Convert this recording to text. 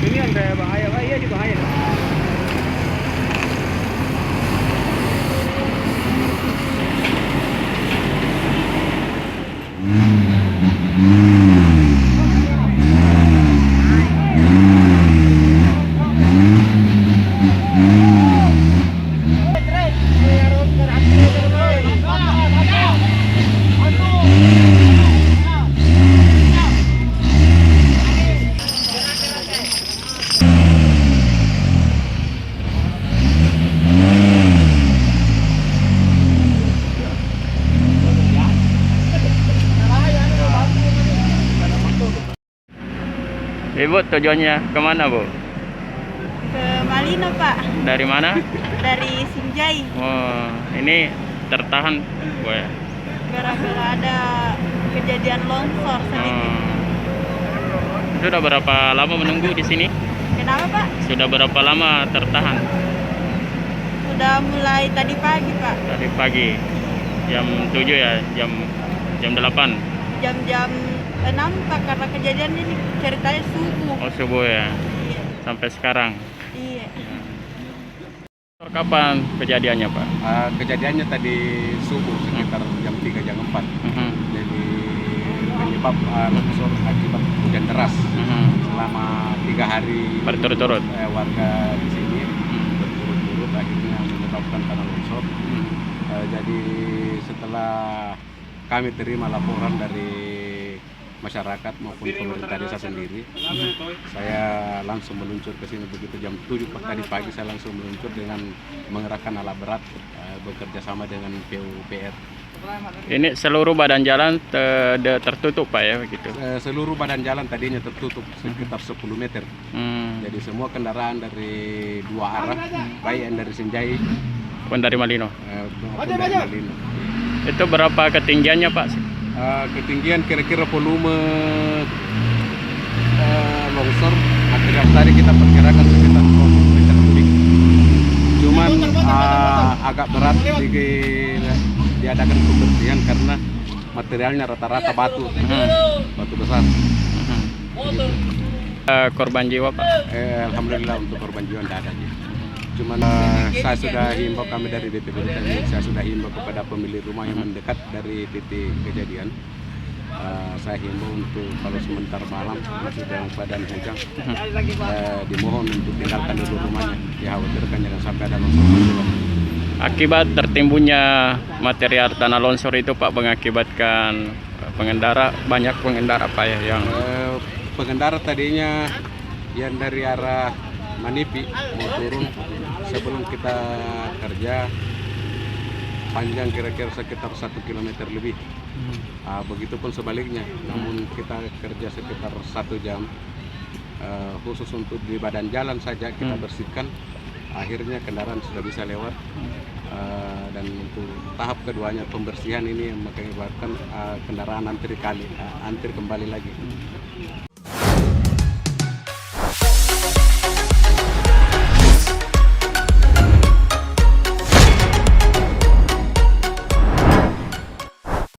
Ini ada bahaya, Pak. Iya, di bahaya. Ibu tujuannya kemana, Bu? Ke Malino, Pak. Dari mana? Dari Sinjai. Oh, ini tertahan, Bu ya? Gara-gara ada kejadian longsor sedikit. Sudah berapa lama menunggu di sini? Kenapa, Pak? Sudah berapa lama tertahan? Sudah mulai tadi pagi, Pak. Tadi pagi, jam 7 ya, jam 8. Jam-jam 6, Pak, karena kejadian ini ceritanya subuh. Oh, subuh ya, Iya. sampai sekarang. Iya. Kapan kejadiannya, Pak? Kejadiannya tadi subuh sekitar jam 3 jam 4. Jadi penyebab longsor akibat hujan deras selama 3 hari Berturut-turut. warga di sini berturut-turut akhirnya menyebabkan tanah longsor. Jadi setelah kami terima laporan dari masyarakat maupun pemerintah desa sendiri, saya langsung meluncur ke sini begitu jam 7 tadi pagi. Saya langsung meluncur dengan mengerahkan alat berat, bekerja sama dengan PUPR. Ini seluruh badan jalan tertutup, Pak ya, begitu. Seluruh badan jalan tadinya tertutup sekitar 10 meter. Jadi semua kendaraan dari dua arah, baik yang dari Sinjai Maupun dari Malino. maupun dari Malino. Itu berapa ketinggiannya, Pak? Ketinggian kira-kira volume longsor material tadi kita perkirakan sekitar 20 meter kubik. Cuman agak berat diadakan pembersihan karena materialnya rata-rata batu, batu besar. Korban jiwa, Pak? Alhamdulillah untuk korban jiwa tidak ada. Cuman saya sudah himbau, kami dari BPBD tadi, saya sudah himbau kepada pemilik rumah yang mendekat dari titik kejadian. Saya himbau untuk kalau sebentar malam masih dalam keadaan hujan, dimohon untuk tinggalkan dulu rumahnya. Dikhawatirkan jangan sampai ada longsor susulan. Akibat tertimbunnya material tanah longsor itu, Pak, mengakibatkan banyak pengendara, Pak ya, yang pengendara tadinya yang dari arah Manipi mau turun sebelum kita kerja panjang kira-kira sekitar 1 km lebih. Begitupun sebaliknya, namun kita kerja sekitar 1 jam, khusus untuk di badan jalan saja kita bersihkan. Akhirnya kendaraan sudah bisa lewat, dan untuk tahap keduanya pembersihan ini mengakibatkan kendaraan antri kembali lagi.